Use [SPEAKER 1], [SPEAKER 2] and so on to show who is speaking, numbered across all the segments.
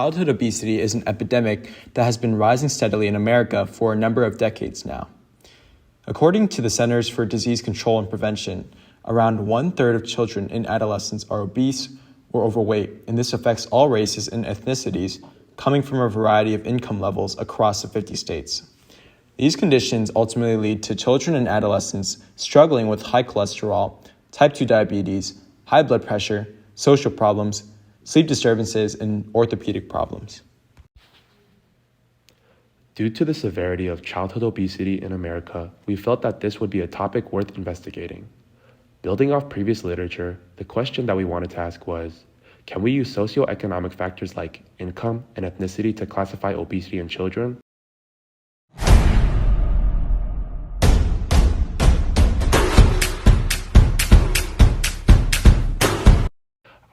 [SPEAKER 1] childhood obesity is an epidemic that has been rising steadily in America for a number of decades now. According to the Centers for Disease Control and Prevention, around 1/3 of children and adolescents are obese or overweight, and this affects all races and ethnicities coming from a variety of income levels across the 50 states. These conditions ultimately lead to children and adolescents struggling with high cholesterol, type 2 diabetes, high blood pressure, social problems, sleep disturbances, and orthopedic problems.
[SPEAKER 2] Due to the severity of childhood obesity in America, we felt that this would be a topic worth investigating. Building off previous literature, the question that we wanted to ask was, can we use socioeconomic factors like income and ethnicity to classify obesity in children?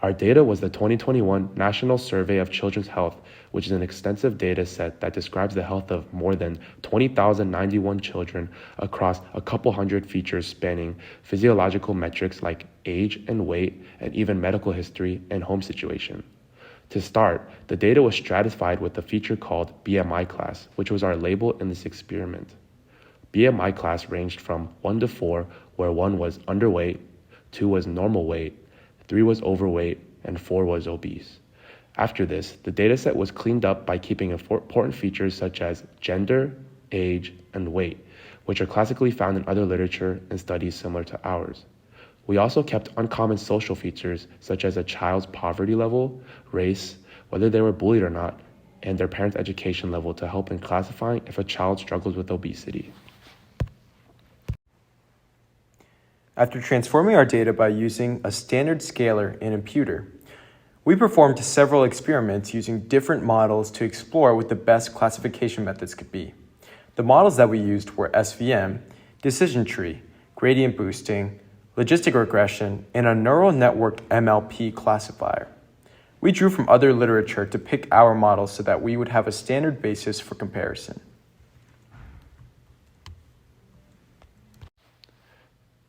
[SPEAKER 2] Our data was the 2021 National Survey of Children's Health, which is an extensive data set that describes the health of more than 20,091 children across a couple hundred features spanning physiological metrics like age and weight, and even medical history and home situation. To start, the data was stratified with a feature called BMI class, which was our label in this experiment. BMI class ranged from 1 to 4, where 1 was underweight, 2 was normal weight, 3 was overweight, and 4 was obese. After this, the dataset was cleaned up by keeping important features such as gender, age, and weight, which are classically found in other literature and studies similar to ours. We also kept uncommon social features such as a child's poverty level, race, whether they were bullied or not, and their parents' education level to help in classifying if a child struggles with obesity.
[SPEAKER 1] After transforming our data by using a standard scaler and imputer, we performed several experiments using different models to explore what the best classification methods could be. The models that we used were SVM, decision tree, gradient boosting, logistic regression, and a neural network MLP classifier. We drew from other literature to pick our models so that we would have a standard basis for comparison.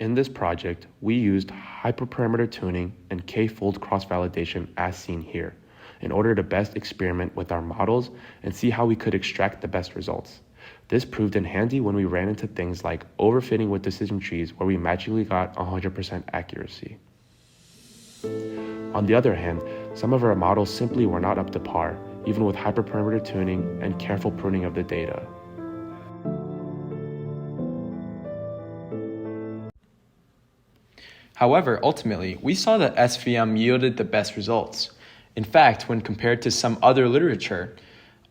[SPEAKER 2] In this project, we used hyperparameter tuning and k-fold cross-validation as seen here in order to best experiment with our models and see how we could extract the best results. This proved in handy when we ran into things like overfitting with decision trees where we magically got 100% accuracy. On the other hand, some of our models simply were not up to par, even with hyperparameter tuning and careful pruning of the data.
[SPEAKER 1] However, ultimately, we saw that SVM yielded the best results. In fact, when compared to some other literature,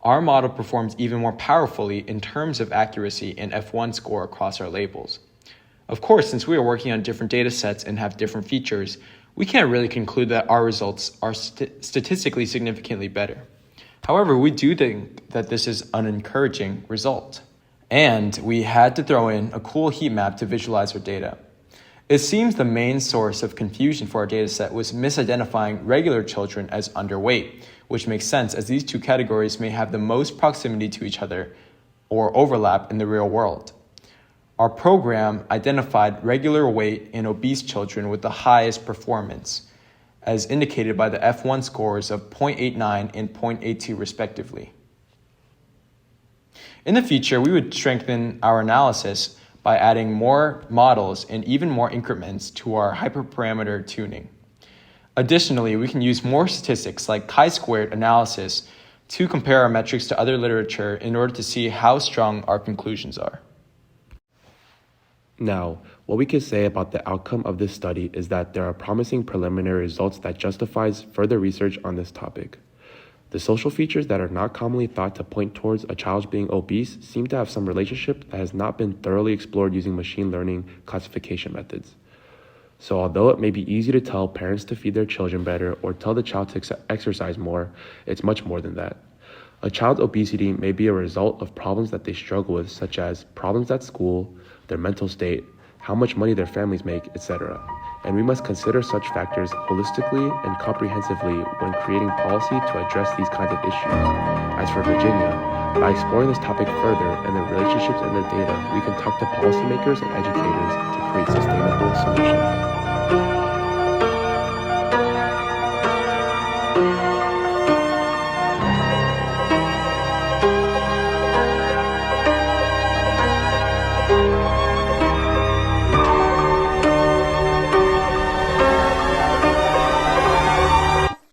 [SPEAKER 1] our model performs even more powerfully in terms of accuracy and F1 score across our labels. Of course, since we are working on different data sets and have different features, we can't really conclude that our results are statistically significantly better. However, we do think that this is an encouraging result. And we had to throw in a cool heat map to visualize our data. It seems the main source of confusion for our dataset was misidentifying regular children as underweight, which makes sense as these two categories may have the most proximity to each other or overlap in the real world. Our program identified regular weight and obese children with the highest performance, as indicated by the F1 scores of 0.89 and 0.82 respectively. In the future, we would strengthen our analysis by adding more models and even more increments to our hyperparameter tuning. Additionally, we can use more statistics like chi-squared analysis to compare our metrics to other literature in order to see how strong our conclusions are.
[SPEAKER 2] Now, what we can say about the outcome of this study is that there are promising preliminary results that justifies further research on this topic. The social features that are not commonly thought to point towards a child being obese seem to have some relationship that has not been thoroughly explored using machine learning classification methods. So although it may be easy to tell parents to feed their children better or tell the child to exercise more, it's much more than that. A child's obesity may be a result of problems that they struggle with, such as problems at school, their mental state, how much money their families make, etc. And we must consider such factors holistically and comprehensively when creating policy to address these kinds of issues. As for Virginia, by exploring this topic further and the relationships in the data, we can talk to policymakers and educators to create sustainable solutions.